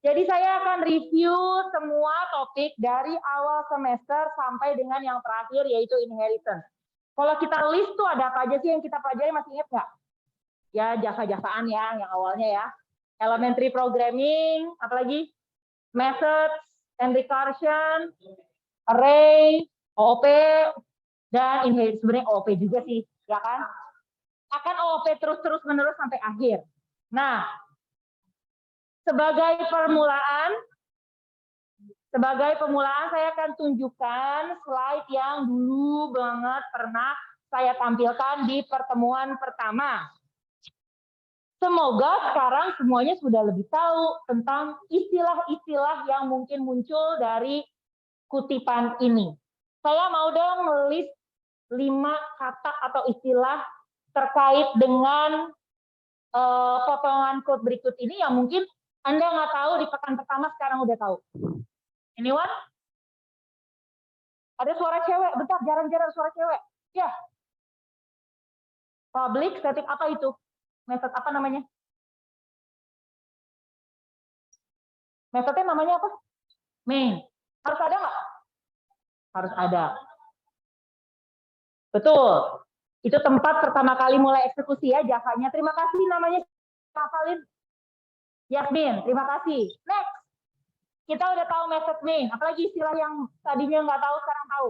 Jadi saya akan review semua topik dari awal semester sampai dengan yang terakhir, yaitu inheritance. Kalau kita list tuh ada apa aja sih yang kita pelajari, masih ingat nggak? Ya, jasa-jasaan ya, yang awalnya ya. Elementary programming, apalagi? Methods and recursion, array, OOP, dan inheritance. Sebenarnya OOP juga sih, ya kan? Akan OOP terus-terus menerus sampai akhir. Nah, sebagai permulaan saya akan tunjukkan slide yang dulu banget pernah saya tampilkan di pertemuan pertama. Semoga sekarang semuanya sudah lebih tahu tentang istilah-istilah yang mungkin muncul dari kutipan ini. Saya mau dong melis 5 kata atau istilah terkait dengan potongan code berikut ini yang mungkin Anda nggak tahu di pekan pertama, sekarang udah tahu. Anyone? Ada suara cewek, bentar, jarang-jarang suara cewek. Ya. Public static apa itu? Method apa namanya? Metodenya namanya apa? Main. Harus ada nggak? Harus ada. Betul. Itu tempat pertama kali mulai eksekusi ya Javanya. Terima kasih namanya hafalin. Yasmin, terima kasih. Next. Kita udah tahu method main. Apalagi istilah yang tadinya nggak tahu, sekarang tahu.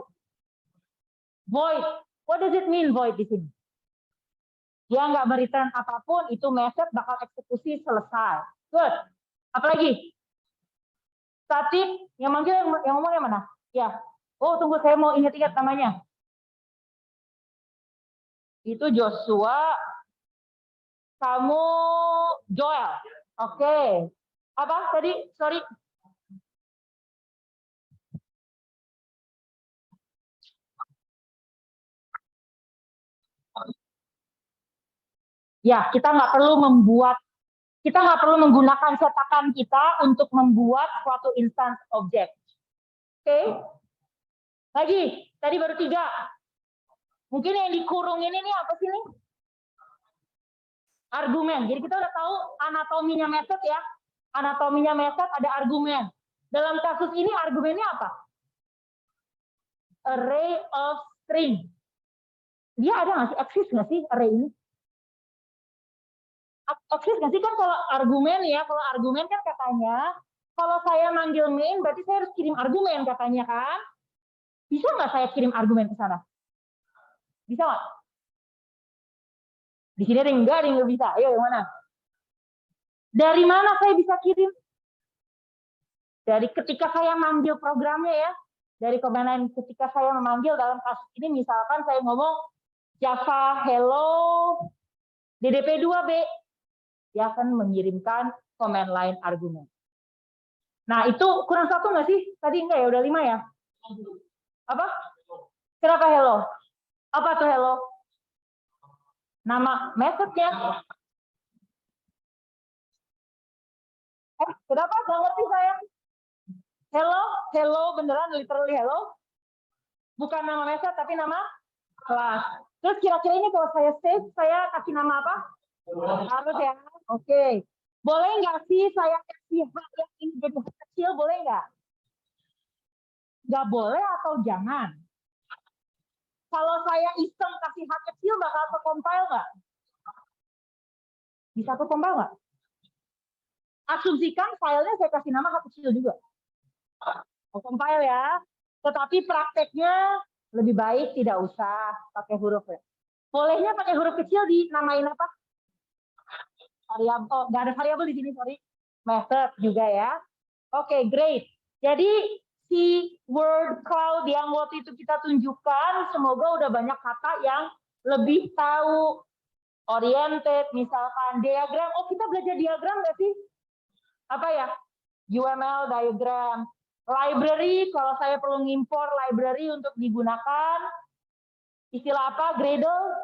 Void. What does it mean void di sini? Dia nggak mereturn apapun, itu method bakal eksekusi selesai. Good. Apalagi? Static. Yang manggil yang ngomong yang mana? Ya. Oh, tunggu, saya mau ingat-ingat namanya. Itu Joshua. Kamu Joel. Oke. Apa tadi? Sorry. Ya, kita nggak perlu menggunakan cetakan kita untuk membuat suatu instance object. Oke. Lagi, tadi baru 3. Mungkin yang dikurung ini nih apa sih nih? Argumen. Jadi kita udah tahu anatominya method ya. Anatominya method ada argumen. Dalam kasus ini argumennya apa? Array of string. Dia ada nggak sih? Eksis nggak sih array ini? Eksis nggak sih? Kan kalau argumen ya, kalau argumen kan katanya, kalau saya manggil main, berarti saya harus kirim argumen katanya kan? Bisa nggak saya kirim argumen ke sana? Bisa nggak? Di sini ada yang nggak bisa. Ayo, yang mana? Dari mana saya bisa kirim? Dari ketika saya manggil programnya ya. Dari command line ketika saya memanggil dalam kasus ini, misalkan saya ngomong Java hello DDP2B, dia akan mengirimkan command line argumen. Nah, itu kurang 1 nggak sih? Tadi enggak ya, udah 5 ya? Apa? Kenapa hello? Apa tuh hello? Nama methodnya. Kenapa? Nggak ngerti saya. Hello, hello beneran literally hello. Bukan nama method, tapi nama kelas. Terus kira-kira ini kalau saya save, saya kasih nama apa? Harus ya. Oke. Boleh nggak sih saya kasih hak yang ini jadi kecil, boleh nggak? Nggak boleh atau jangan? Kalau saya iseng kasih hak kecil, bakal tercompile nggak? Bisa tercompile nggak? Asumsikan filenya saya kasih nama hak kecil juga. Compile ya. Tetapi prakteknya lebih baik tidak usah pakai huruf ya. Bolehnya pakai huruf kecil dinamain apa? Variabel. Oh, nggak ada variabel di sini, sorry. Method juga ya. Oke, great. Jadi si word cloud yang waktu itu kita tunjukkan, semoga udah banyak kata yang lebih tahu. Oriented, misalkan diagram. Oh, kita belajar diagram nggak sih? Apa ya? UML diagram. Library, kalau saya perlu ngimpor library untuk digunakan. Istilah apa? Gradle.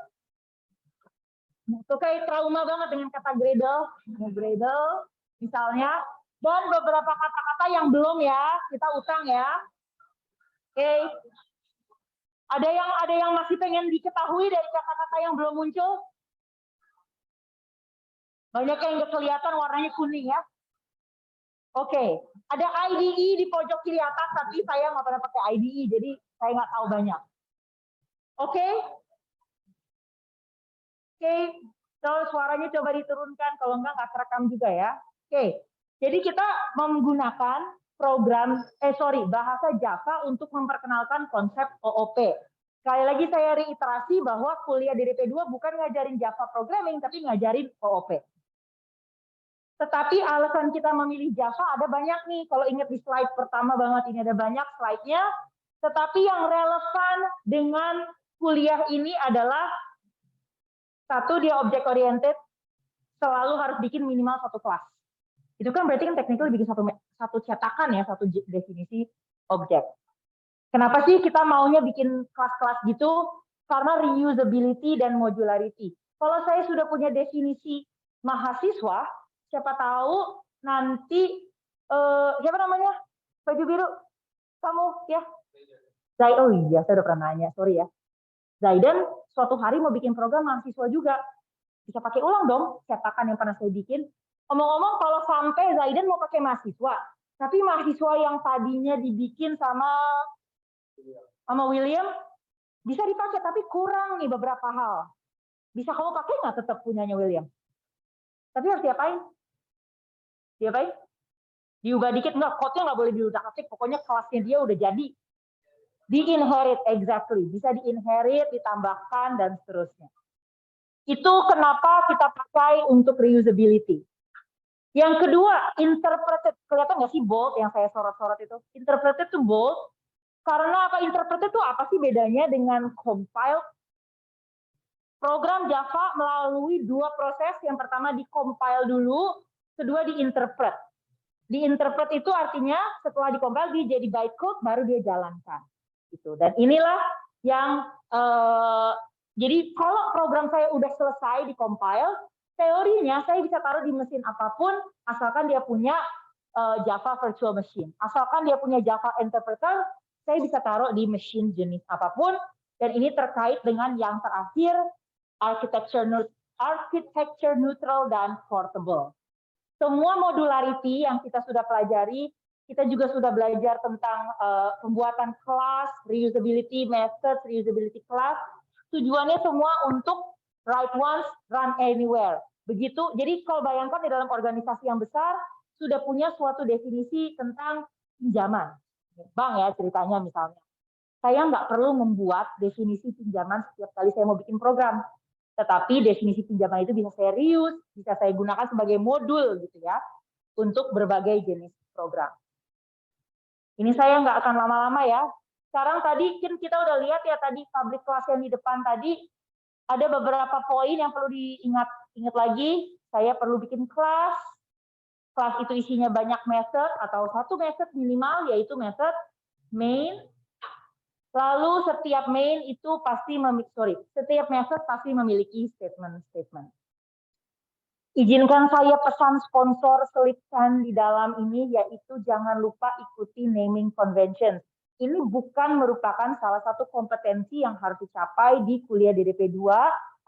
Itu kayak trauma banget dengan kata Gradle. Gradle, misalnya. Dan beberapa kata-kata yang belum ya, kita utang ya. Oke. Ada yang masih pengen diketahui dari kata-kata yang belum muncul? Banyak yang kelihatan warnanya kuning ya. Oke, ada IDE di pojok kiri atas, tapi saya nggak pernah pakai IDE, jadi saya nggak tahu banyak. Oke, oke, kalau suaranya coba diturunkan, kalau nggak terekam juga ya. Oke, jadi kita menggunakan bahasa Java untuk memperkenalkan konsep OOP. Sekali lagi saya reiterasi bahwa kuliah DDP2 bukan ngajarin Java programming, tapi ngajarin OOP. Tetapi alasan kita memilih Java ada banyak nih. Kalau ingat di slide pertama banget, ini ada banyak slide-nya. Tetapi yang relevan dengan kuliah ini adalah satu, dia object oriented, selalu harus bikin minimal satu kelas. Itu kan berarti kan technical bikin satu cetakan ya, satu definisi objek. Kenapa sih kita maunya bikin kelas-kelas gitu? Karena reusability dan modularity. Kalau saya sudah punya definisi mahasiswa, siapa tahu nanti siapa namanya? Baju biru. Kamu ya? Oh iya, saya udah pernah nanya, sorry ya. Zaidan suatu hari mau bikin program mahasiswa juga. Bisa pakai ulang dong cetakan yang pernah saya bikin. Omong-omong, kalau sampai Zaidan mau pakai mahasiswa, tapi mahasiswa yang tadinya dibikin sama William, bisa dipakai, tapi kurang nih beberapa hal. Bisa kamu pakai nggak tetap punyanya William? Tapi harus diapain? Diapain? Diubah dikit, nggak, code-nya nggak boleh diudak-atik, pokoknya kelasnya dia udah jadi. Di-inherit, exactly. Bisa di-inherit, ditambahkan, dan seterusnya. Itu kenapa kita pakai untuk reusability. Yang kedua, interpreted. Kelihatan nggak sih bold yang saya sorot-sorot itu? Interpreted itu bold. Karena apa? Interpreted itu apa sih bedanya dengan compile? Program Java melalui dua proses. Yang pertama di-compile dulu, kedua di-interpret. Di-interpret itu artinya setelah di-compile dia jadi bytecode, baru dia jalankan. Gitu. Dan inilah yang jadi kalau program saya udah selesai di-compile, teorinya saya bisa taruh di mesin apapun, asalkan dia punya Java Virtual Machine. Asalkan dia punya Java Interpreter, saya bisa taruh di mesin jenis apapun. Dan ini terkait dengan yang terakhir, architecture neutral dan portable. Semua modularity yang kita sudah pelajari, kita juga sudah belajar tentang pembuatan kelas, reusability method, reusability class. Tujuannya semua untuk write once, run anywhere. Begitu. Jadi kalau bayangkan di dalam organisasi yang besar sudah punya suatu definisi tentang pinjaman. Bank ya ceritanya misalnya. Saya nggak perlu membuat definisi pinjaman setiap kali saya mau bikin program. Tetapi definisi pinjaman itu bisa saya reuse, bisa saya gunakan sebagai modul gitu ya, untuk berbagai jenis program. Ini saya nggak akan lama-lama ya. Sekarang tadi kita udah lihat ya tadi public class yang di depan tadi, ada beberapa poin yang perlu diingat lagi. Saya perlu bikin kelas. Kelas itu isinya banyak method atau satu method minimal, yaitu method main. Lalu setiap main itu pasti setiap method pasti memiliki statement-statement. Izinkan saya pesan sponsor selipkan di dalam ini, yaitu jangan lupa ikuti naming convention. Ini bukan merupakan salah satu kompetensi yang harus dicapai di kuliah DDP2,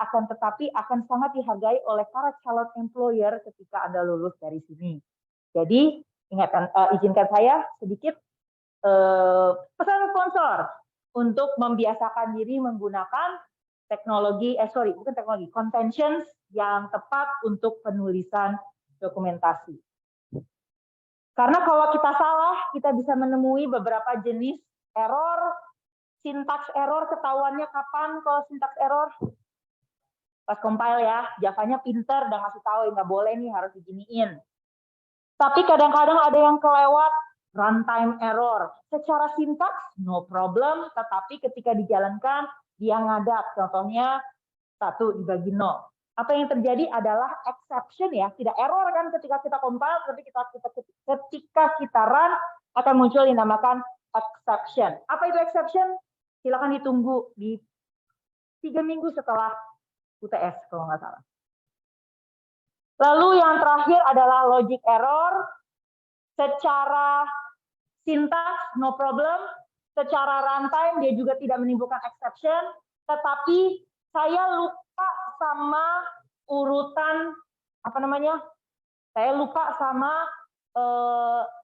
akan tetapi akan sangat dihargai oleh para calon employer ketika Anda lulus dari sini. Jadi, izinkan saya sedikit pesan sponsor untuk membiasakan diri menggunakan conventions yang tepat untuk penulisan dokumentasi. Karena kalau kita salah, kita bisa menemui beberapa jenis error, sintaks error, ketahuannya kapan kalau sintaks error? Pas compile ya, Javanya pinter, dan ngasih tahu nggak boleh nih, harus diginiin. Tapi kadang-kadang ada yang kelewat, runtime error. Secara sintaks, no problem, tetapi ketika dijalankan, dia ngadat. Contohnya, 1 dibagi 0. Apa yang terjadi adalah exception ya, tidak error kan ketika kita compile, tapi ketika kita run, akan muncul yang dinamakan exception. Apa itu exception? Silakan ditunggu di 3 minggu setelah UTS, kalau nggak salah. Lalu yang terakhir adalah logic error. Secara sintaks, no problem. Secara runtime, dia juga tidak menimbulkan exception. Tetapi saya lupa sama urutan, saya lupa sama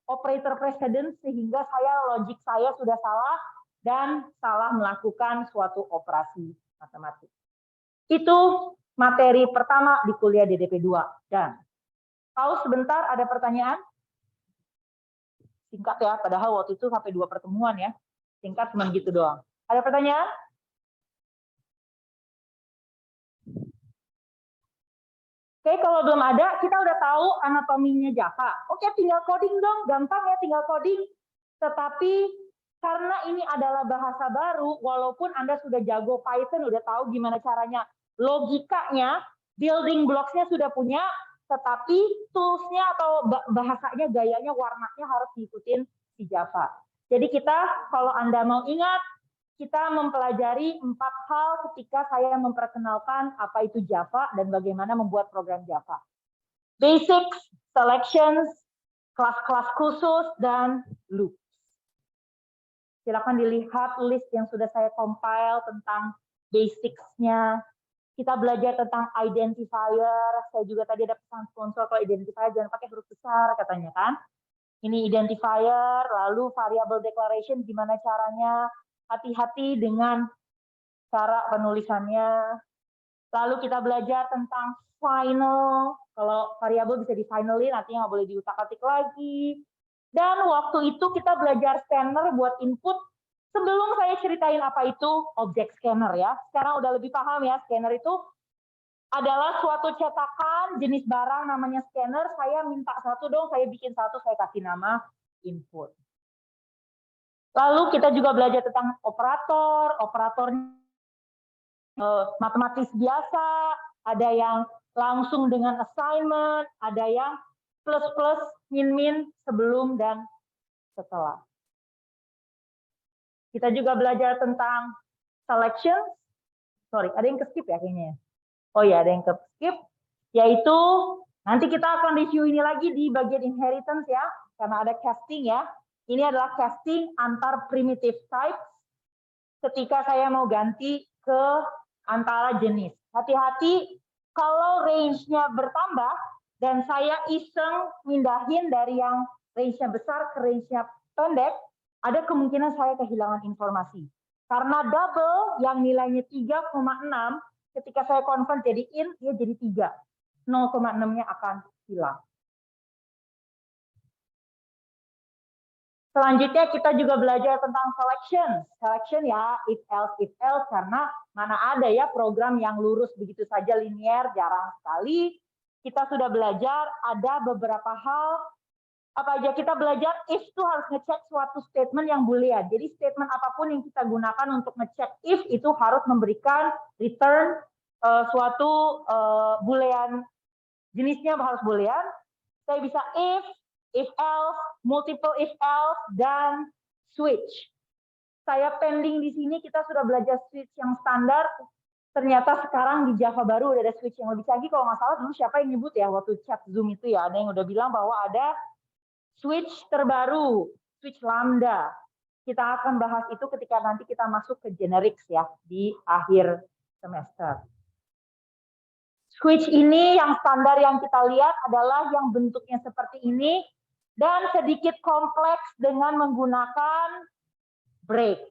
operator precedence sehingga logik saya sudah salah dan salah melakukan suatu operasi matematik. Itu materi pertama di kuliah DDP 2. Dan pause sebentar, ada pertanyaan? Singkat ya, padahal waktu itu sampai 2 pertemuan ya. Singkat cuma gitu doang. Ada pertanyaan? Oke, kalau belum ada, kita udah tahu anatominya Java. Oke, tinggal coding dong, gampang ya tinggal coding. Tetapi karena ini adalah bahasa baru, walaupun Anda sudah jago Python, udah tahu gimana caranya, logikanya, building blocks-nya sudah punya, tetapi tools-nya atau bahasanya, gayanya, warnanya harus diikutin di Java. Jadi kita, kalau Anda mau ingat, kita mempelajari 4 hal ketika saya memperkenalkan apa itu Java dan bagaimana membuat program Java. Basics, selections, kelas-kelas khusus, dan loops. Silakan dilihat list yang sudah saya compile tentang basics-nya. Kita belajar tentang identifier. Saya juga tadi ada pesan sponsor kalau identifier jangan pakai huruf besar katanya kan. Ini identifier, lalu variable declaration gimana caranya. Hati-hati dengan cara penulisannya. Lalu kita belajar tentang final. Kalau variabel bisa di finalin, artinya nggak boleh diutak-atik lagi. Dan waktu itu kita belajar scanner buat input. Sebelum saya ceritain apa itu object scanner ya. Sekarang udah lebih paham ya, scanner itu adalah suatu cetakan jenis barang namanya scanner. Saya minta satu dong, saya bikin satu, saya kasih nama input. Lalu kita juga belajar tentang operator matematis biasa, ada yang langsung dengan assignment, ada yang plus-plus, min-min, sebelum dan setelah. Kita juga belajar tentang selection. Sorry, ada yang ke-skip ya kayaknya. Oh ya, ada yang ke-skip. Yaitu, nanti kita akan review ini lagi di bagian inheritance ya, karena ada casting ya. Ini adalah casting antar primitive types ketika saya mau ganti ke antara jenis. Hati-hati kalau range-nya bertambah dan saya iseng mindahin dari yang range-nya besar ke range-nya pendek, ada kemungkinan saya kehilangan informasi. Karena double yang nilainya 3,6, ketika saya convert jadi int, dia jadi 3. 0,6-nya akan hilang. Selanjutnya kita juga belajar tentang selection. Selection ya, if else, karena mana ada ya program yang lurus begitu saja linear, jarang sekali. Kita sudah belajar ada beberapa hal, apa aja kita belajar, if itu harus ngecek suatu statement yang boolean. Jadi statement apapun yang kita gunakan untuk ngecek if itu harus memberikan return suatu boolean, jenisnya harus boolean. Saya bisa if else, multiple if else, dan switch. Saya pending di sini, kita sudah belajar switch yang standar. Ternyata sekarang di Java baru udah ada switch yang lebih canggih. Kalau nggak salah dulu siapa yang nyebut ya waktu chat Zoom itu ya, ada yang udah bilang bahwa ada switch terbaru, switch lambda. Kita akan bahas itu ketika nanti kita masuk ke generics ya di akhir semester. Switch ini yang standar yang kita lihat adalah yang bentuknya seperti ini dan sedikit kompleks dengan menggunakan break.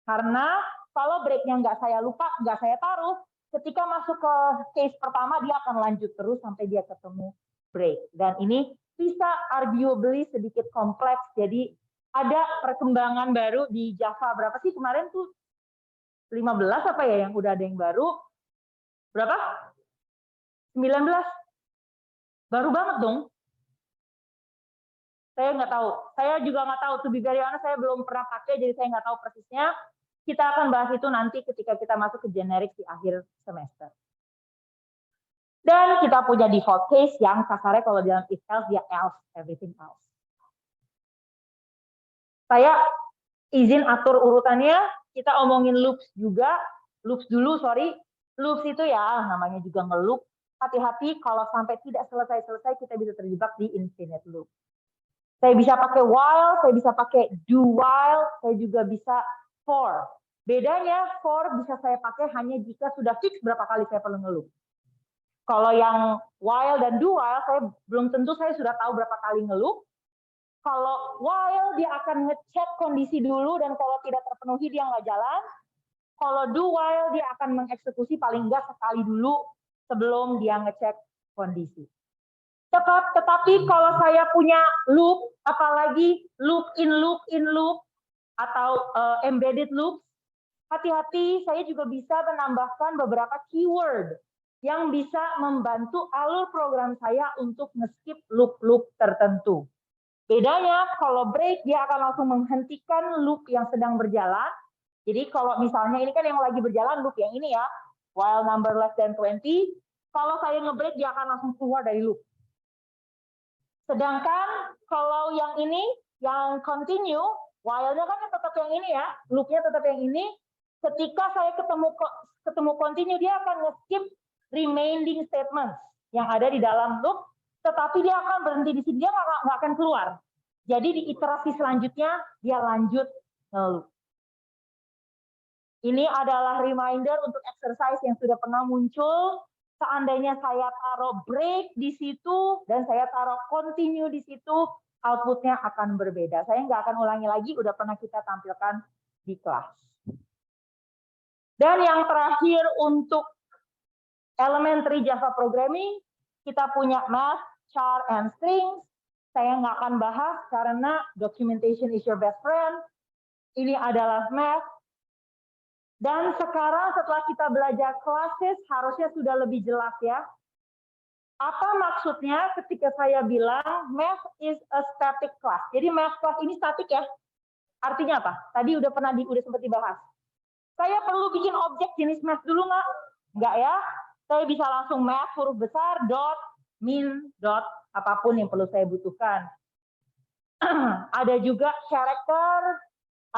Karena kalau breaknya nggak saya lupa, nggak saya taruh, ketika masuk ke case pertama dia akan lanjut terus sampai dia ketemu break. Dan ini bisa arguably sedikit kompleks. Jadi ada perkembangan baru di Java. Berapa sih kemarin tuh? 15 apa ya yang udah ada yang baru? Berapa? 19. Baru banget dong. Saya nggak tahu. Saya juga nggak tahu. To be very honest, saya belum pernah pakai, jadi saya nggak tahu persisnya. Kita akan bahas itu nanti ketika kita masuk ke generic di akhir semester. Dan kita punya default case yang kasarnya kalau dalam if else, dia else, everything else. Saya izin atur urutannya. Kita omongin loops juga. Loops dulu, sorry. Loops itu ya, namanya juga ngeloop. Hati-hati kalau sampai tidak selesai-selesai, kita bisa terjebak di infinite loop. Saya bisa pakai while, saya bisa pakai do while, saya juga bisa for. Bedanya, for bisa saya pakai hanya jika sudah fix berapa kali saya perlu ngeloop. Kalau yang while dan do while, saya belum tentu saya sudah tahu berapa kali ngeloop. Kalau while dia akan ngecek kondisi dulu dan kalau tidak terpenuhi dia nggak jalan. Kalau do while dia akan mengeksekusi paling nggak sekali dulu sebelum dia ngecek kondisi. Tetapi kalau saya punya loop, apalagi loop in loop atau embedded loop, hati-hati, saya juga bisa menambahkan beberapa keyword yang bisa membantu alur program saya untuk nge-skip loop-loop tertentu. Bedanya kalau break dia akan langsung menghentikan loop yang sedang berjalan. Jadi kalau misalnya ini kan yang lagi berjalan loop yang ini ya, while number less than 20, kalau saya nge-break dia akan langsung keluar dari loop. Sedangkan kalau yang ini, yang continue, while-nya kan tetap yang ini ya, loop-nya tetap yang ini. Ketika saya ketemu continue, dia akan nge-skip remaining statements yang ada di dalam loop, tetapi dia akan berhenti di sini, dia nggak akan keluar. Jadi di iterasi selanjutnya dia lanjut nge-loop. Ini adalah reminder untuk exercise yang sudah pernah muncul. Seandainya saya taruh break di situ dan saya taruh continue di situ, outputnya akan berbeda. Saya nggak akan ulangi lagi, udah pernah kita tampilkan di kelas. Dan yang terakhir untuk elementary Java programming, kita punya math, char, and strings. Saya nggak akan bahas karena documentation is your best friend. Ini adalah math. Dan sekarang setelah kita belajar classes, harusnya sudah lebih jelas ya. Apa maksudnya ketika saya bilang math is a static class? Jadi math class ini static ya. Artinya apa? Tadi udah sempat dibahas. Saya perlu bikin objek jenis math dulu nggak? Nggak ya. Saya bisa langsung math huruf besar, dot, min, dot, apapun yang perlu saya butuhkan. Ada juga character,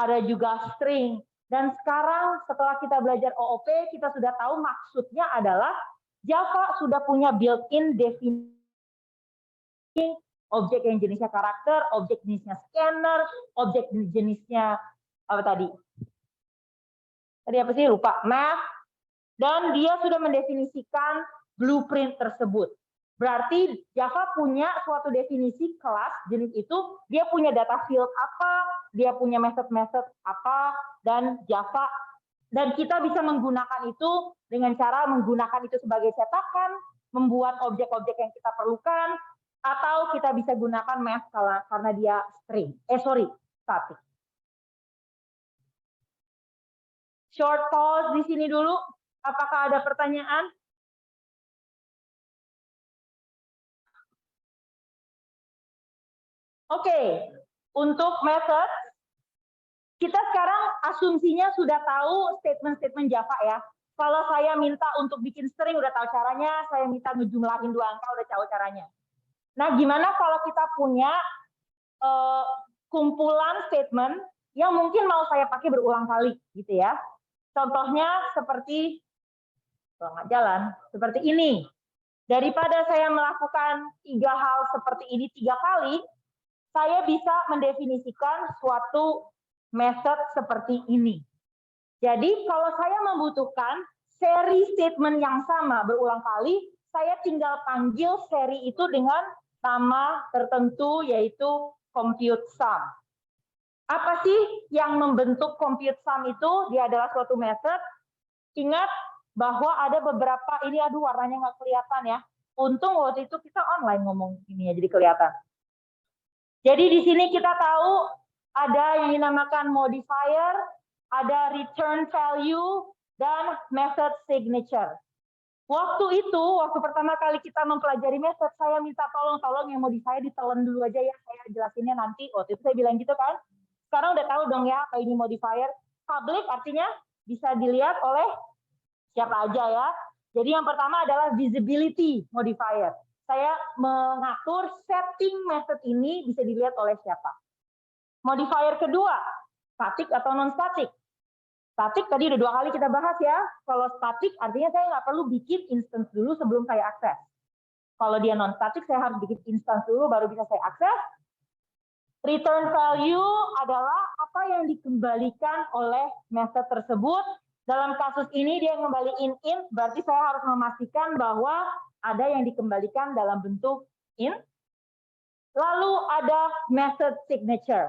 ada juga string. Dan sekarang setelah kita belajar OOP, kita sudah tahu maksudnya adalah Java sudah punya built-in definisi objek yang jenisnya karakter, objek jenisnya scanner, objek jenisnya apa tadi? Tadi apa sih? Lupa. Math. Dan dia sudah mendefinisikan blueprint tersebut. Berarti Java punya suatu definisi kelas jenis itu, dia punya data field apa, dia punya method-method apa, dan Java, dan kita bisa menggunakan itu dengan cara menggunakan itu sebagai cetakan, membuat objek-objek yang kita perlukan, atau kita bisa gunakan math karena dia string. Static. Short pause di sini dulu. Apakah ada pertanyaan? Oke, untuk method, kita sekarang asumsinya sudah tahu statement-statement Java ya. Kalau saya minta untuk bikin string udah tahu caranya, saya minta ngejumlahin 2 angka udah tahu caranya. Nah, gimana kalau kita punya kumpulan statement yang mungkin mau saya pakai berulang kali gitu ya. Contohnya seperti nggak jalan, seperti ini. Daripada saya melakukan 3 hal seperti ini 3 kali, saya bisa mendefinisikan suatu method seperti ini. Jadi kalau saya membutuhkan seri statement yang sama berulang kali, saya tinggal panggil seri itu dengan nama tertentu yaitu compute sum. Apa sih yang membentuk compute sum itu? Dia adalah suatu method. Ingat bahwa ada beberapa, ini aduh warnanya nggak kelihatan ya. Untung waktu itu kita online ngomong ini ya, jadi kelihatan. Jadi di sini kita tahu ada yang dinamakan modifier, ada return value, dan method signature. Waktu itu, waktu pertama kali kita mempelajari method, saya minta tolong yang modifier ditelan dulu aja ya, saya jelasinnya nanti. Waktu itu saya bilang gitu kan. Sekarang udah tahu dong ya, apa ini modifier. Public artinya bisa dilihat oleh siapa aja ya. Jadi yang pertama adalah visibility modifier. Saya mengatur setting method ini bisa dilihat oleh siapa. Modifier kedua, static atau non-static. Static tadi udah 2 kali kita bahas ya. Kalau static artinya saya nggak perlu bikin instance dulu sebelum saya akses. Kalau dia non-static saya harus bikin instance dulu baru bisa saya akses. Return value adalah apa yang dikembalikan oleh method tersebut. Dalam kasus ini dia ngembaliin int, berarti saya harus memastikan bahwa ada yang dikembalikan dalam bentuk int. Lalu ada method signature.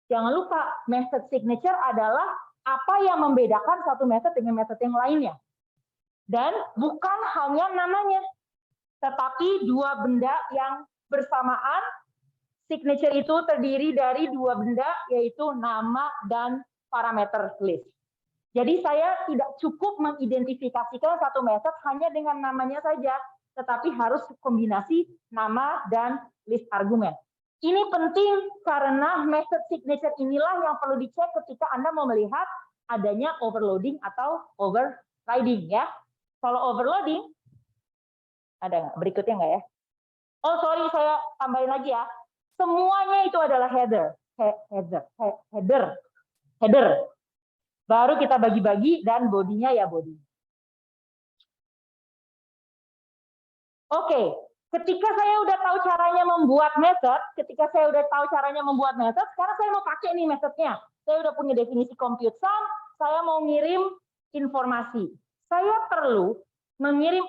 Jangan lupa, method signature adalah apa yang membedakan satu method dengan method yang lainnya. Dan bukan hanya namanya, tetapi dua benda yang bersamaan. Signature itu terdiri dari dua benda, yaitu nama dan parameter list. Jadi saya tidak cukup mengidentifikasikan satu method hanya dengan namanya saja, tetapi harus kombinasi nama dan list argumen. Ini penting karena method signature inilah yang perlu dicek ketika Anda mau melihat adanya overloading atau overriding ya. Kalau overloading, ada nggak? Berikutnya nggak ya? Oh sorry, saya tambahin lagi ya. Semuanya itu adalah header. Baru kita bagi-bagi dan bodinya ya body. Oke, ketika saya udah tahu caranya membuat method, sekarang saya mau pakai nih methodnya. Saya udah punya definisi compute sum, saya mau ngirim informasi. Saya perlu mengirim,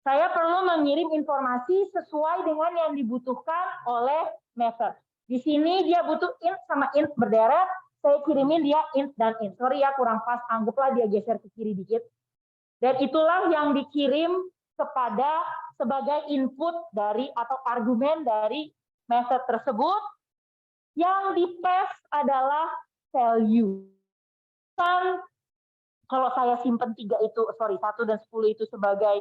Saya perlu mengirim informasi sesuai dengan yang dibutuhkan oleh method. Di sini dia butuh int sama int berderet, saya kirimin dia int dan int. Sorry ya, kurang pas, anggaplah dia geser ke kiri dikit. Dan itulah yang dikirim kepada sebagai input dari atau argumen dari method tersebut. Yang di-pass adalah value. Kan kalau saya simpan 1 dan 10 itu sebagai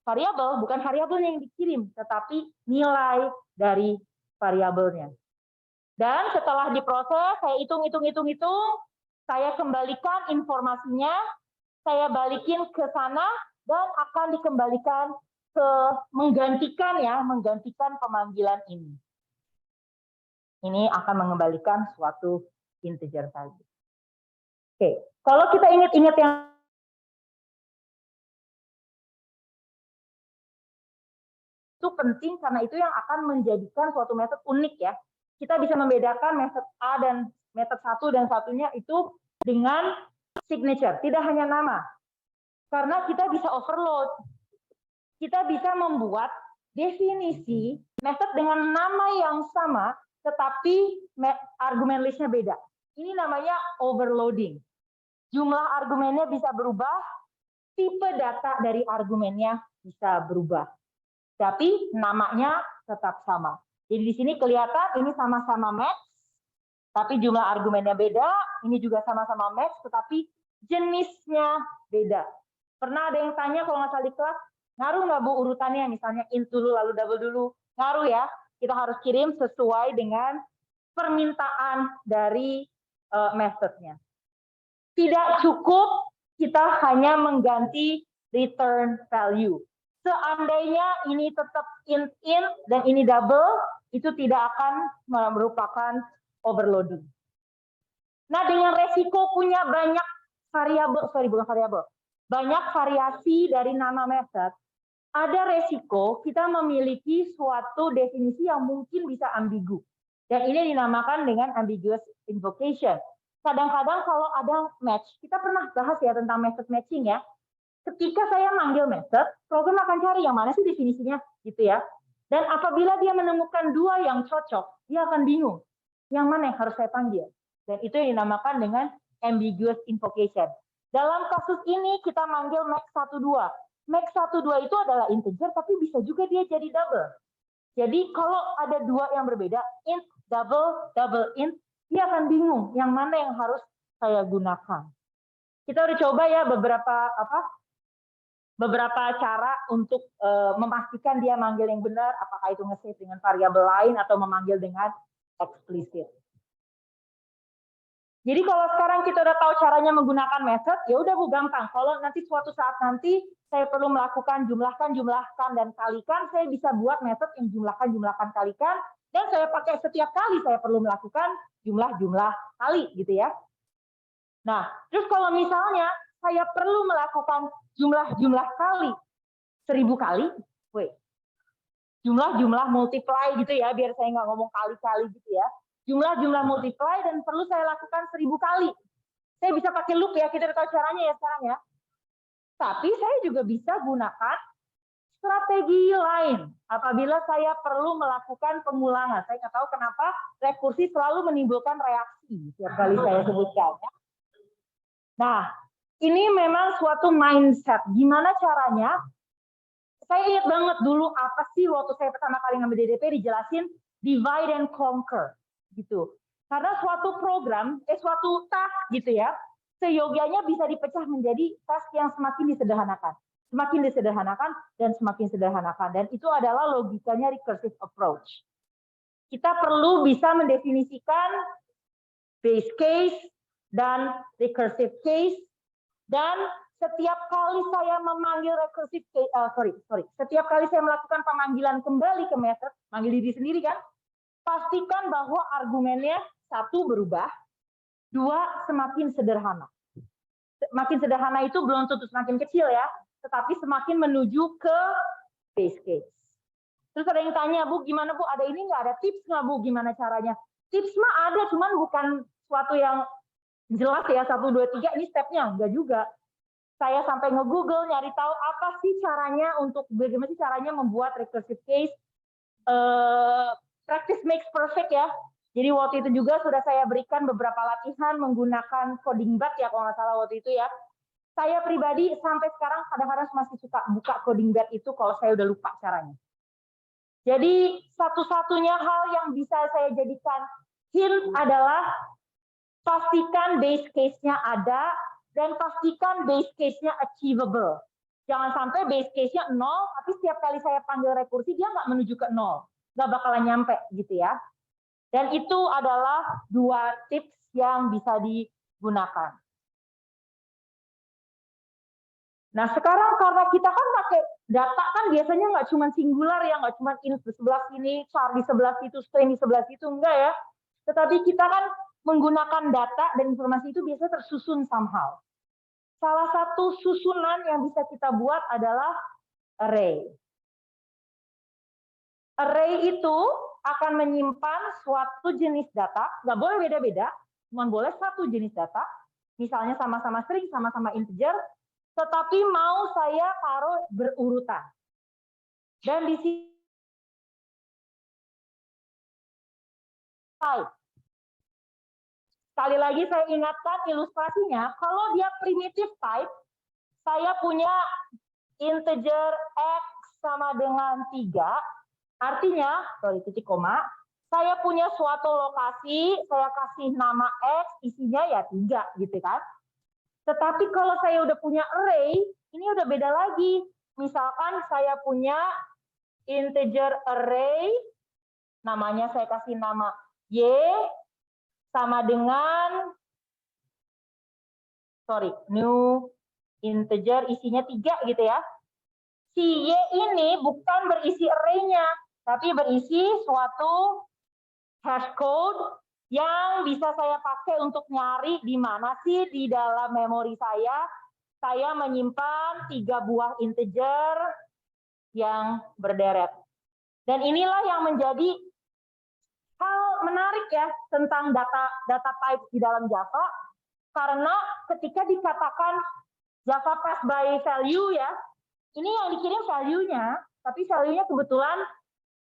variabel, bukan variabelnya yang dikirim, tetapi nilai dari variabelnya. Dan setelah diproses, saya hitung, saya kembalikan informasinya, saya balikin ke sana, dan akan dikembalikan ke menggantikan pemanggilan ini. Ini akan mengembalikan suatu integer value. Oke, kalau kita ingat-ingat yang itu penting karena itu yang akan menjadikan suatu method unik ya. Kita bisa membedakan method A dan method satu dan satunya itu dengan signature, tidak hanya nama. Karena kita bisa overload. Kita bisa membuat definisi method dengan nama yang sama, tetapi argumen listnya beda. Ini namanya overloading. Jumlah argumennya bisa berubah, tipe data dari argumennya bisa berubah. Tapi namanya tetap sama. Jadi di sini kelihatan ini sama-sama match, tapi jumlah argumennya beda. Ini juga sama-sama match, tetapi jenisnya beda. Pernah ada yang tanya kalau nggak salah di kelas, ngaruh nggak Bu urutannya? Misalnya int dulu lalu double dulu. Ngaruh ya. Kita harus kirim sesuai dengan permintaan dari methodnya. Tidak cukup kita hanya mengganti return value. Seandainya ini tetap int dan ini double, itu tidak akan merupakan overloading. Nah, dengan resiko punya banyak banyak variasi dari nama method, ada resiko kita memiliki suatu definisi yang mungkin bisa ambigu. Dan ini dinamakan dengan ambiguous invocation. Kadang-kadang kalau ada match, kita pernah bahas ya tentang method matching ya. Ketika saya manggil method, program akan cari yang mana sih definisinya, gitu ya. Dan apabila dia menemukan dua yang cocok, dia akan bingung. Yang mana yang harus saya panggil? Dan itu yang dinamakan dengan ambiguous invocation. Dalam kasus ini kita manggil max12. Max12 itu adalah integer, tapi bisa juga dia jadi double. Jadi kalau ada dua yang berbeda, int, double int, dia akan bingung yang mana yang harus saya gunakan. Kita udah coba ya beberapa cara untuk memastikan dia manggil yang benar, apakah itu nge-save dengan variabel lain atau memanggil dengan eksplisit. Jadi kalau sekarang kita udah tahu caranya menggunakan method, ya udah Bu, gampang. Kalau nanti suatu saat nanti saya perlu melakukan jumlahkan, dan kalikan, saya bisa buat method yang jumlahkan, kalikan, dan saya pakai setiap kali saya perlu melakukan jumlah kali, gitu ya. Nah, terus kalau misalnya saya perlu melakukan jumlah kali 1000 kali, jumlah multiply gitu ya, biar saya nggak ngomong kali-kali gitu ya. Jumlah multiply dan perlu saya lakukan 1000 kali. Saya bisa pakai loop ya, kita udah tahu caranya ya sekarang ya. Tapi saya juga bisa gunakan Strategi lain, apabila saya perlu melakukan pemulangan, saya nggak tahu kenapa rekursi selalu menimbulkan reaksi setiap kali saya sebutkan. Nah, ini memang suatu mindset. Gimana caranya? Saya ingat banget dulu apa sih waktu saya pertama kali ngambil DDP dijelasin divide and conquer gitu. Karena suatu program, suatu task gitu ya, seyogianya bisa dipecah menjadi task yang semakin disederhanakan. Semakin disederhanakan dan semakin sederhanakan. Dan itu adalah logikanya recursive approach. Kita perlu bisa mendefinisikan base case dan recursive case. Dan setiap kali saya memanggil recursive case, setiap kali saya melakukan pemanggilan kembali ke method, manggil diri sendiri kan, pastikan bahwa argumennya satu berubah, dua semakin sederhana. Makin sederhana itu belum tentu semakin kecil ya, tetapi semakin menuju ke base case. Terus ada yang tanya, Bu, gimana Bu? Ada ini nggak? Ada tips nggak Bu? Gimana caranya? Tips mah ada, cuman bukan suatu yang jelas ya, 1, 2, 3, ini stepnya. Enggak juga. Saya sampai nge-google, nyari tahu apa sih caranya untuk, bagaimana sih caranya membuat recursive case. Practice makes perfect ya. Jadi waktu itu juga sudah saya berikan beberapa latihan menggunakan coding bat ya, kalau nggak salah waktu itu ya. Saya pribadi sampai sekarang kadang-kadang masih suka buka coding bat itu kalau saya udah lupa caranya. Jadi satu-satunya hal yang bisa saya jadikan hint adalah pastikan base case-nya ada dan pastikan base case-nya achievable. Jangan sampai base case-nya 0, tapi setiap kali saya panggil rekursi dia nggak menuju ke 0. Nggak bakalan nyampe gitu ya. Dan itu adalah 2 tips yang bisa digunakan. Nah sekarang karena kita kan pakai data kan biasanya nggak cuma singular ya, nggak cuma int di sebelah sini, char di sebelah situ, string di sebelah situ, enggak ya. Tetapi kita kan menggunakan data dan informasi itu biasanya tersusun somehow. Salah satu susunan yang bisa kita buat adalah array. Array itu akan menyimpan suatu jenis data, nggak boleh beda-beda, cuma boleh satu jenis data, misalnya sama-sama string, sama-sama integer, tetapi mau saya taruh berurutan. Dan di sini sekali lagi saya ingatkan ilustrasinya, kalau dia primitive type, saya punya integer x sama dengan 3, artinya, titik koma, saya punya suatu lokasi, saya kasih nama x, isinya ya 3 gitu kan. Tetapi kalau saya udah punya array, ini udah beda lagi. Misalkan saya punya integer array, namanya saya kasih nama y, sama dengan, new integer isinya 3 gitu ya. Si y ini bukan berisi array-nya, tapi berisi suatu hash code yang bisa saya pakai untuk nyari di mana sih di dalam memori saya menyimpan 3 buah integer yang berderet. Dan inilah yang menjadi hal menarik ya tentang data type di dalam Java, karena ketika dikatakan Java pass by value ya, ini yang dikirim value-nya, tapi value-nya kebetulan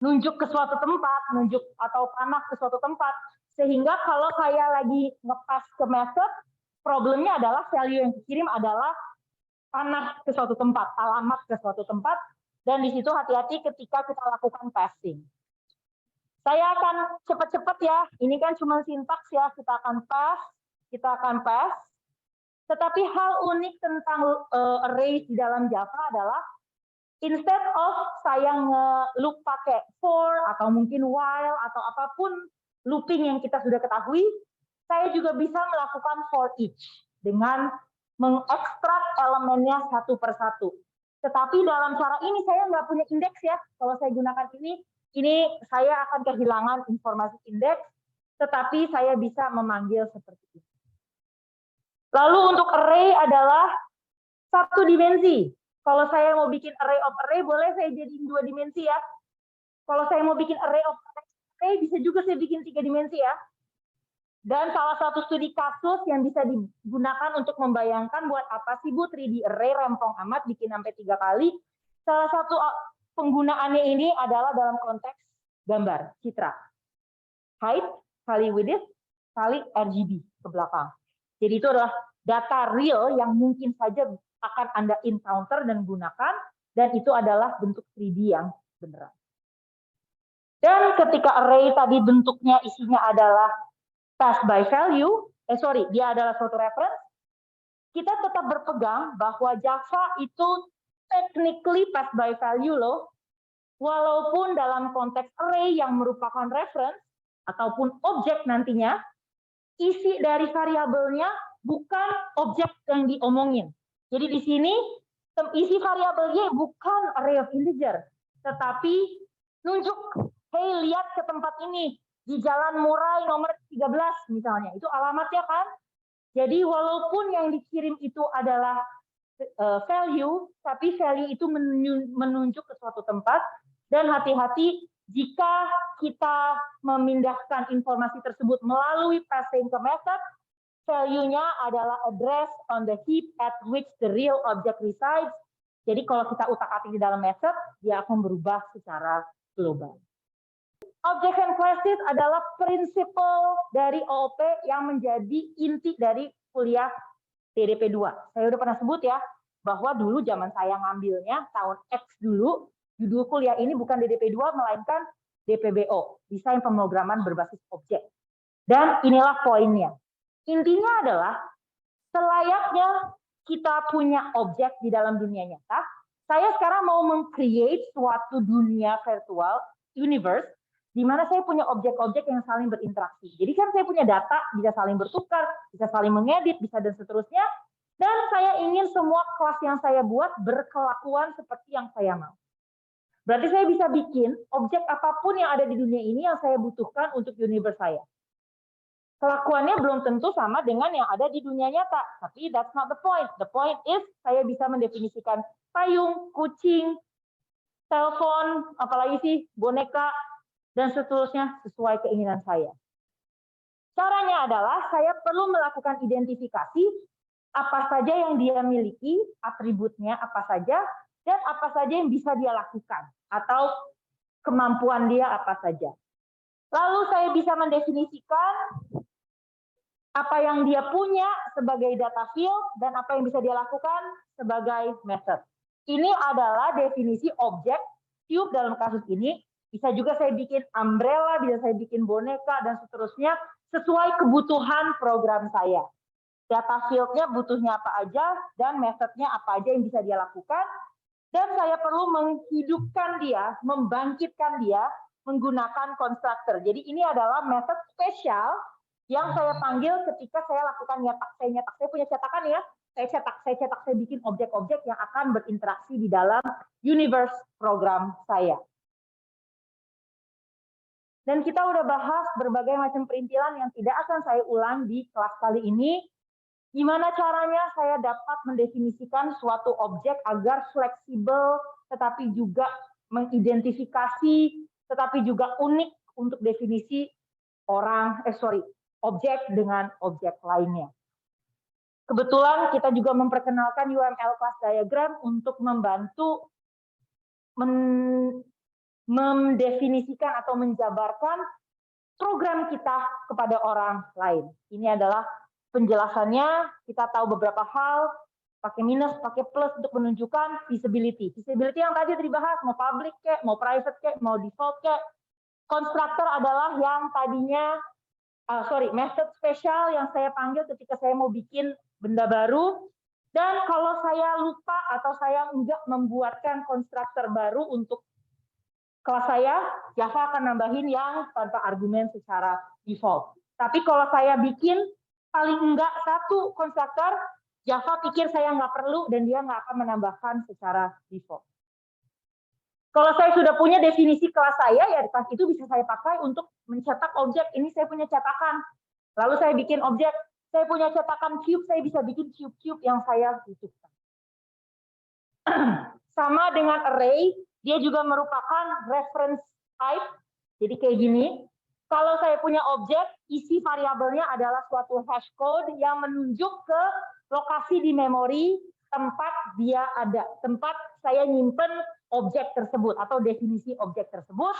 nunjuk ke suatu tempat, nunjuk atau panah ke suatu tempat. Sehingga kalau saya lagi nge-pass ke method, problemnya adalah value yang dikirim adalah panah ke suatu tempat, alamat ke suatu tempat, dan di situ hati-hati ketika kita lakukan passing. Saya akan cepat-cepat ya, ini kan cuma sintaks ya, kita akan pass. Tetapi hal unik tentang array di dalam Java adalah instead of saya nge-loop pakai for atau mungkin while atau apapun looping yang kita sudah ketahui, saya juga bisa melakukan for each dengan mengekstrak elemennya satu persatu. Tetapi dalam cara ini saya nggak punya indeks ya. Kalau saya gunakan ini saya akan kehilangan informasi indeks, tetapi saya bisa memanggil seperti ini. Lalu untuk array adalah 1 dimensi. Kalau saya mau bikin array of array, boleh saya jadiin 2 dimensi ya. Kalau saya mau bikin array of array, bisa juga saya bikin 3 dimensi ya. Dan salah satu studi kasus yang bisa digunakan untuk membayangkan buat apa sih Bu 3D array rempong amat bikin sampai 3 kali. Salah satu penggunaannya ini adalah dalam konteks gambar, citra. Height kali width kali RGB ke belakang. Jadi itu adalah data real yang mungkin saja akan Anda encounter dan gunakan, dan itu adalah bentuk 3D yang beneran. Dan ketika array tadi bentuknya isinya adalah pass by value, dia adalah suatu reference, kita tetap berpegang bahwa Java itu technically pass by value loh, walaupun dalam konteks array yang merupakan reference ataupun objek nantinya, isi dari variabelnya bukan objek yang diomongin. Jadi di sini isi variabelnya bukan array of integer, tetapi nunjuk, hey lihat ke tempat ini, di Jalan Murai nomor 13 misalnya, itu alamatnya kan? Jadi walaupun yang dikirim itu adalah value, tapi value itu menunjuk ke suatu tempat, dan hati-hati jika kita memindahkan informasi tersebut melalui passing ke method, value-nya adalah address on the heap at which the real object resides. Jadi kalau kita utak-atik di dalam method, dia akan berubah secara global. Object and classes adalah prinsipal dari OOP yang menjadi inti dari kuliah DDP 2. Saya udah pernah sebut ya, bahwa dulu zaman saya ngambilnya, tahun X dulu, judul kuliah ini bukan DDP 2, melainkan DPBO, Desain Pemrograman Berbasis Objek. Dan inilah poinnya. Intinya adalah, selayaknya kita punya objek di dalam dunia nyata, saya sekarang mau meng-create suatu dunia virtual, universe, di mana saya punya objek-objek yang saling berinteraksi. Jadi kan saya punya data, bisa saling bertukar, bisa saling mengedit, bisa dan seterusnya. Dan saya ingin semua kelas yang saya buat berkelakuan seperti yang saya mau. Berarti saya bisa bikin objek apapun yang ada di dunia ini yang saya butuhkan untuk universe saya. Kelakuannya belum tentu sama dengan yang ada di dunia nyata, tapi that's not the point. The point is saya bisa mendefinisikan payung, kucing, telepon, apalagi sih, boneka, dan seterusnya sesuai keinginan saya. Caranya adalah saya perlu melakukan identifikasi apa saja yang dia miliki, atributnya apa saja, dan apa saja yang bisa dia lakukan, atau kemampuan dia apa saja. Lalu saya bisa mendefinisikan apa yang dia punya sebagai data field, dan apa yang bisa dia lakukan sebagai method. Ini adalah definisi objek cube dalam kasus ini. Bisa juga saya bikin umbrella, bisa saya bikin boneka, dan seterusnya sesuai kebutuhan program saya. Data field-nya butuhnya apa aja, dan metode-nya apa aja yang bisa dia lakukan. Dan saya perlu menghidupkan dia, membangkitkan dia, menggunakan konstruktor. Jadi ini adalah metode spesial yang saya panggil ketika saya lakukan nyetak. Saya punya cetakan ya, saya bikin objek-objek yang akan berinteraksi di dalam universe program saya. Dan kita udah bahas berbagai macam perintilan yang tidak akan saya ulang di kelas kali ini. Gimana caranya saya dapat mendefinisikan suatu objek agar fleksibel, tetapi juga mengidentifikasi, tetapi juga unik untuk definisi objek dengan objek lainnya. Kebetulan kita juga memperkenalkan UML class diagram untuk membantu mendefinisikan atau menjabarkan program kita kepada orang lain. Ini adalah penjelasannya. Kita tahu beberapa hal, pakai minus, pakai plus untuk menunjukkan visibility. Visibility yang tadi dibahas, mau public kayak, mau private kayak, mau default kayak. Constructor adalah yang tadinya, method spesial yang saya panggil ketika saya mau bikin benda baru. Dan kalau saya lupa atau saya enggak membuatkan konstruktor baru untuk kelas saya, Java akan nambahin yang tanpa argumen secara default. Tapi kalau saya bikin paling enggak satu konstruktor, Java pikir saya nggak perlu dan dia nggak akan menambahkan secara default. Kalau saya sudah punya definisi kelas saya, ya kelas itu bisa saya pakai untuk mencetak objek. Ini saya punya cetakan. Lalu saya bikin objek. Saya punya cetakan cube, saya bisa bikin cube-cube yang saya butuhkan. Sama dengan array, dia juga merupakan reference type. Jadi kayak gini. Kalau saya punya objek, isi variabelnya adalah suatu hash code yang menunjuk ke lokasi di memori tempat dia ada, tempat saya nyimpen objek tersebut atau definisi objek tersebut,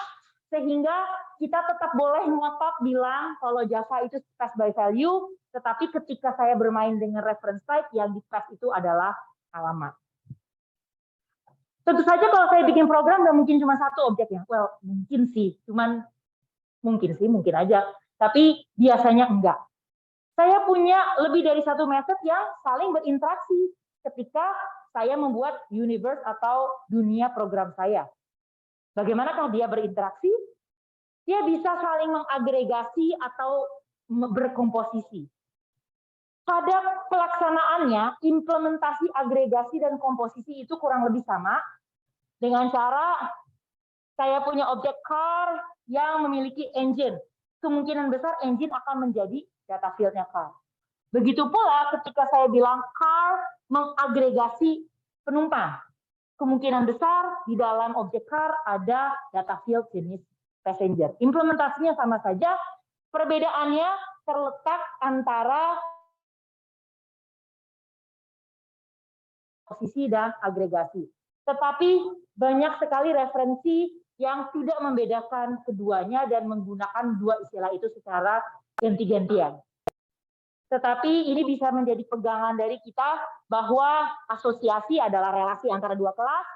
sehingga kita tetap boleh ngotot bilang kalau Java itu space by value, tetapi ketika saya bermain dengan reference type, yang di space itu adalah alamat. Tentu saja kalau saya bikin program nggak mungkin cuma satu objeknya. Well, mungkin sih, mungkin aja. Tapi biasanya enggak. Saya punya lebih dari satu method yang saling berinteraksi ketika saya membuat universe atau dunia program saya. Bagaimanakah dia berinteraksi? Dia bisa saling mengagregasi atau berkomposisi. Pada pelaksanaannya, implementasi agregasi dan komposisi itu kurang lebih sama dengan cara saya punya objek car yang memiliki engine. Kemungkinan besar engine akan menjadi data field-nya car. Begitu pula ketika saya bilang car mengagregasi penumpang. Kemungkinan besar di dalam objek car ada data field jenis passenger. Implementasinya sama saja, perbedaannya terletak antara posisi dan agregasi. Tetapi banyak sekali referensi yang tidak membedakan keduanya dan menggunakan dua istilah itu secara ganti-gantian. Tetapi ini bisa menjadi pegangan dari kita bahwa asosiasi adalah relasi antara dua kelas,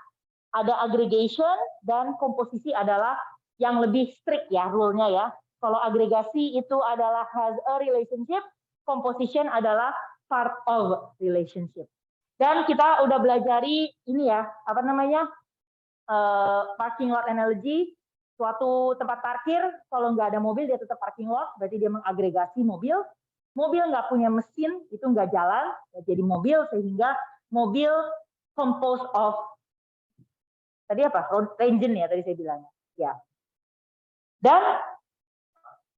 ada aggregation, dan komposisi adalah yang lebih strict ya rule-nya ya. Kalau agregasi itu adalah has a relationship, composition adalah part of relationship. Dan kita udah belajari ini ya, apa namanya, parking lot analogy, suatu tempat parkir, kalau nggak ada mobil dia tetap parking lot, berarti dia mengagregasi mobil. Mobil nggak punya mesin, itu nggak jalan, jadi mobil, sehingga mobil composed of, tadi apa, road engine ya tadi saya bilangnya. Ya. Dan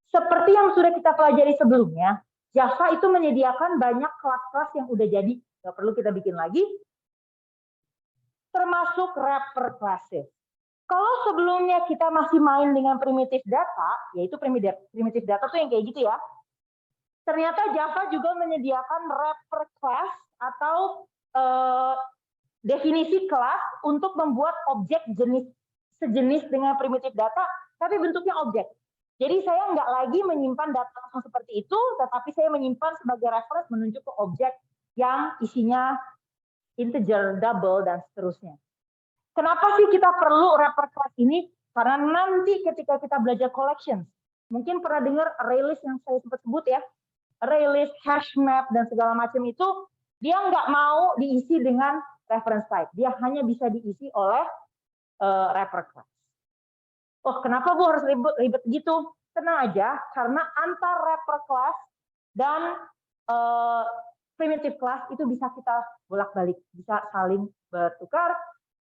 seperti yang sudah kita pelajari sebelumnya, Java itu menyediakan banyak kelas-kelas yang udah jadi, nggak perlu kita bikin lagi, termasuk wrapper classes. Kalau sebelumnya kita masih main dengan primitive data, yaitu primitive data tuh yang kayak gitu ya, ternyata Java juga menyediakan wrapper class atau definisi kelas untuk membuat objek sejenis dengan primitive data, tapi bentuknya objek. Jadi saya nggak lagi menyimpan data seperti itu, tetapi saya menyimpan sebagai reference menunjuk ke objek yang isinya integer, double, dan seterusnya. Kenapa sih kita perlu wrapper class ini? Karena nanti ketika kita belajar collections, mungkin pernah dengar ArrayList yang saya sempat sebut ya, ArrayList, hash map, dan segala macam itu, dia nggak mau diisi dengan reference type. Dia hanya bisa diisi oleh wrapper class. Oh, kenapa gue harus ribet gitu? Tenang aja, karena antar wrapper class dan primitive class itu bisa kita bolak-balik, bisa saling bertukar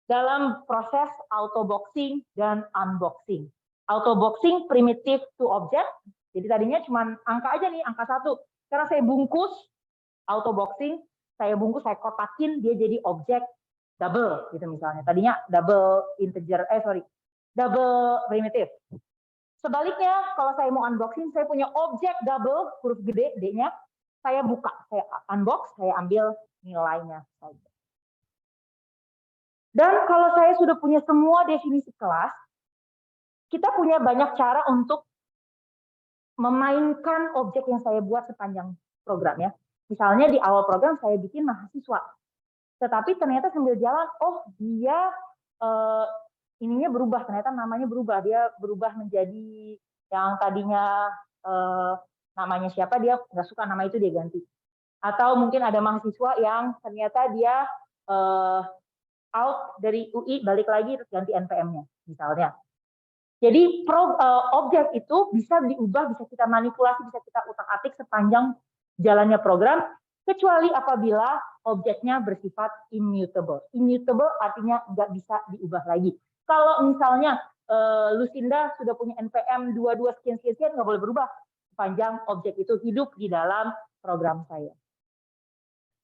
dalam proses auto-boxing dan unboxing. Auto-boxing primitive to object, jadi tadinya cuma angka aja nih, angka 1. Karena saya bungkus, auto-boxing, saya bungkus, saya kotakin, dia jadi objek double, gitu misalnya. Tadinya double integer, double primitive. Sebaliknya, kalau saya mau unboxing, saya punya objek double, huruf gede, D-nya, saya buka, saya unbox, saya ambil nilainya saja. Dan kalau saya sudah punya semua definisi kelas, kita punya banyak cara untuk memainkan objek yang saya buat sepanjang program ya. Misalnya di awal program saya bikin mahasiswa, tetapi ternyata sambil jalan, oh dia ininya berubah, ternyata namanya berubah, dia berubah menjadi yang tadinya namanya siapa, dia nggak suka nama itu, dia ganti. Atau mungkin ada mahasiswa yang ternyata dia out dari UI, balik lagi terus ganti NPM-nya misalnya. Jadi objek itu bisa diubah, bisa kita manipulasi, bisa kita utak-atik sepanjang jalannya program, kecuali apabila objeknya bersifat immutable. Immutable artinya nggak bisa diubah lagi. Kalau misalnya Lucinda sudah punya NPM 22 sekian-sekian, nggak boleh berubah sepanjang objek itu hidup di dalam program saya.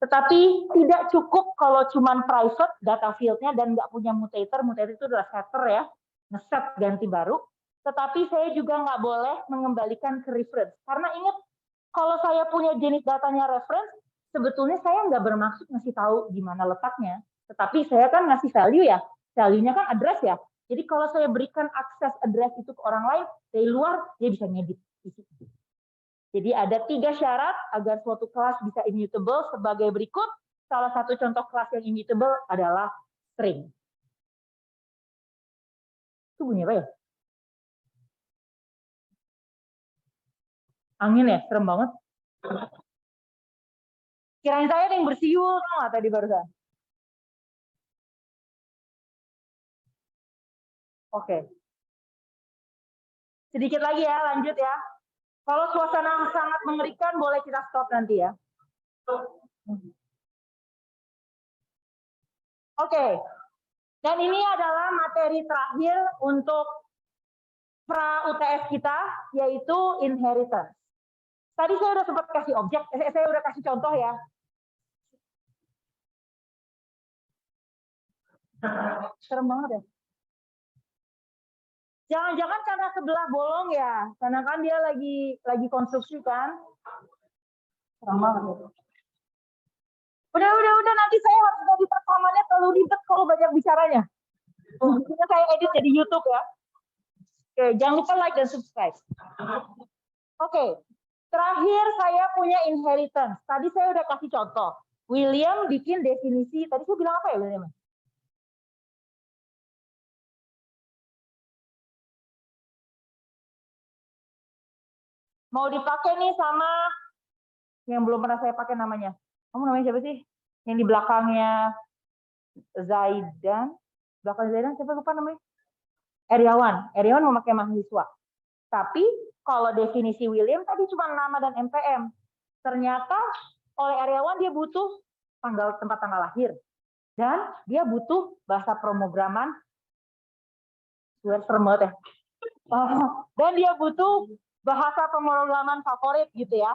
Tetapi tidak cukup kalau cuma private data field-nya dan nggak punya mutator. Mutator itu adalah setter ya, ngeset ganti baru. Tetapi saya juga nggak boleh mengembalikan ke reference. Karena ingat, kalau saya punya jenis datanya reference, sebetulnya saya nggak bermaksud ngasih tahu di mana letaknya, tetapi saya kan ngasih value ya, value-nya kan address ya. Jadi kalau saya berikan akses address itu ke orang lain, dari luar dia bisa ngedit. Jadi ada 3 syarat agar suatu kelas bisa immutable sebagai berikut. Salah satu contoh kelas yang immutable adalah string. Itu bunyi apa ya? Angin ya, serem banget. Kirain saya ada yang bersiul, tau nggak tadi barusan? Oke. Sedikit lagi ya, lanjut ya. Kalau suasana sangat mengerikan, boleh kita stop nanti ya. Oke. Dan ini adalah materi terakhir untuk pra UTS kita, yaitu inheritance. Tadi saya udah sempat kasih objek, saya udah kasih contoh ya. Serem banget ya. Jangan-jangan karena sebelah bolong ya, karena kan dia lagi konstruksi kan. Serem banget ya. Udah, nanti saya harus jadi rekamannya terlalu ribet kalau banyak bicaranya. Mungkin saya edit jadi YouTube ya. Oke, jangan lupa like dan subscribe. Oke, terakhir saya punya inheritance. Tadi saya udah kasih contoh. William bikin definisi, tadi saya bilang apa ya William? Mau dipakai nih sama yang belum pernah saya pakai namanya. Kamu namanya siapa sih? Yang di belakangnya Zaidan. Belakang Zaidan siapa lupa namanya? Eriawan. Eriawan mau pakai mahasiswa. Tapi kalau definisi William tadi cuma nama dan NPM. Ternyata oleh Eriawan dia butuh tempat tanggal lahir. Dan dia butuh bahasa pemrograman. Serem banget ya. Dan dia butuh bahasa pemrograman favorit gitu ya.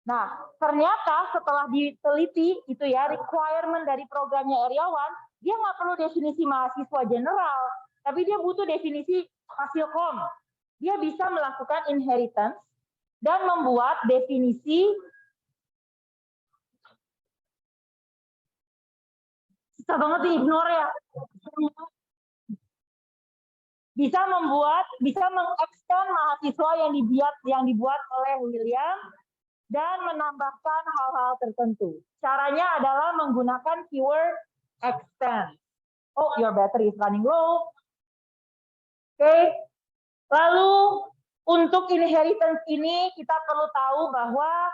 Nah, ternyata setelah diteliti itu ya requirement dari programnya Eriawan, dia nggak perlu definisi mahasiswa general, tapi dia butuh definisi hasil kom. Dia bisa melakukan inheritance dan membuat definisi susah banget di-ignore ya. Bisa mengextend mahasiswa yang dibuat oleh William dan menambahkan hal-hal tertentu. Caranya adalah menggunakan keyword extend. Oh, your battery is running low. Oke. Lalu untuk inheritance ini kita perlu tahu bahwa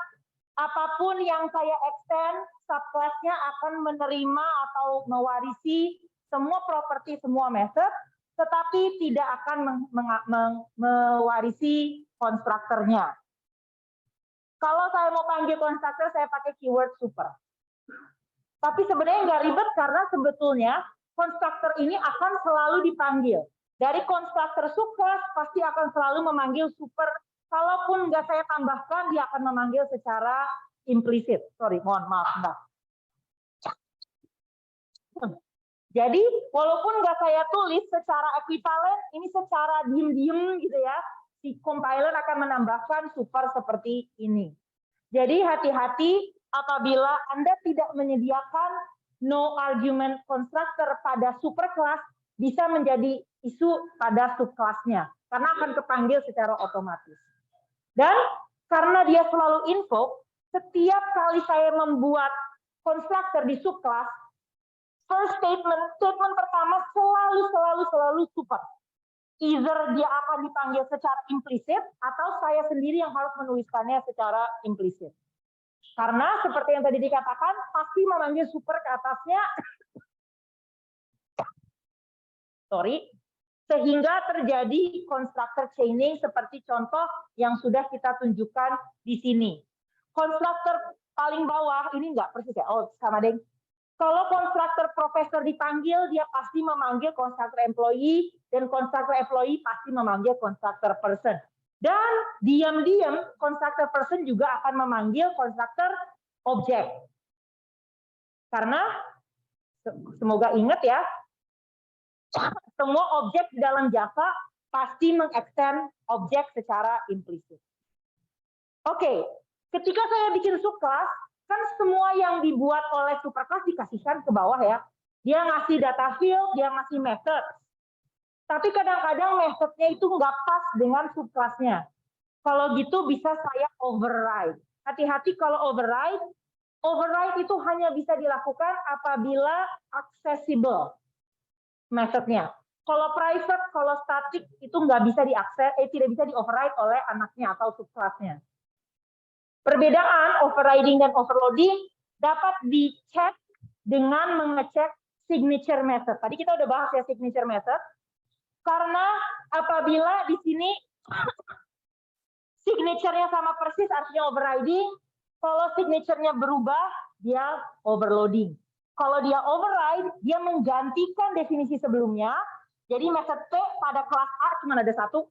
apapun yang saya extend, subclass-nya akan menerima atau mewarisi semua properti, semua method, tetapi tidak akan mewarisi konstruktornya. Kalau saya mau panggil konstruktor, saya pakai keyword super. Tapi sebenarnya nggak ribet karena sebetulnya konstruktor ini akan selalu dipanggil. Dari konstruktor subclass pasti akan selalu memanggil super. Kalaupun nggak saya tambahkan, dia akan memanggil secara implisit. Sorry, mohon maaf. Mbak. Jadi, walaupun nggak saya tulis secara ekuivalen, ini secara diem-diem gitu ya, si compiler akan menambahkan super seperti ini. Jadi, hati-hati apabila Anda tidak menyediakan no argument constructor pada superclass, bisa menjadi isu pada subclassnya, karena akan kepanggil secara otomatis. Dan karena dia selalu invoke, setiap kali saya membuat constructor di subclass, first statement pertama selalu super. Either dia akan dipanggil secara implisit atau saya sendiri yang harus menuliskannya secara implisit. Karena seperti yang tadi dikatakan, pasti memanggil super ke atasnya, sehingga terjadi constructor chaining seperti contoh yang sudah kita tunjukkan di sini. Constructor paling bawah, ini enggak persis ya, oh sama deng. Kalau konstruktor profesor dipanggil, dia pasti memanggil konstruktor employee, dan konstruktor employee pasti memanggil konstruktor person. Dan diam-diam, konstruktor person juga akan memanggil konstruktor objek. Karena, semoga ingat ya, semua objek di dalam Java pasti mengextend objek secara implisit. Oke, ketika saya bikin subclass, Kan semua yang dibuat oleh superclass dikasihkan ke bawah ya. Dia ngasih data field, dia ngasih method. Tapi kadang-kadang methodnya itu nggak pas dengan subclassnya. Kalau gitu bisa saya override. Hati-hati kalau override. Override itu hanya bisa dilakukan apabila accessible methodnya. Kalau private, kalau static itu nggak bisa diakses, tidak bisa di override oleh anaknya atau subclassnya. Perbedaan overriding dan overloading dapat dicek dengan mengecek signature method. Tadi kita udah bahas ya signature method. Karena apabila di sini signature-nya sama persis artinya overriding, kalau signature-nya berubah dia overloading. Kalau dia override, dia menggantikan definisi sebelumnya. Jadi method T pada kelas A cuma ada satu.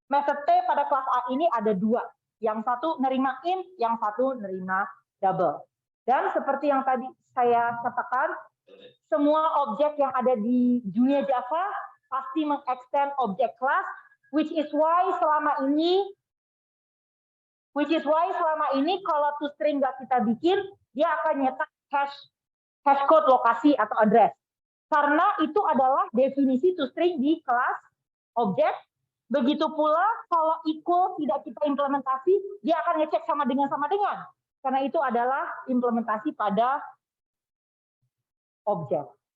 Method T pada kelas A ini ada dua. Yang satu nerima int, yang satu nerima double. Dan seperti yang tadi saya katakan, semua objek yang ada di dunia Java pasti mengextend objek class, which is why selama ini kalau toString nggak kita bikin, dia akan nyetak hash code lokasi atau address. Karena itu adalah definisi toString di kelas objek. Begitu pula kalau equal tidak kita implementasi, dia akan ngecek sama dengan. Karena itu adalah implementasi pada objek.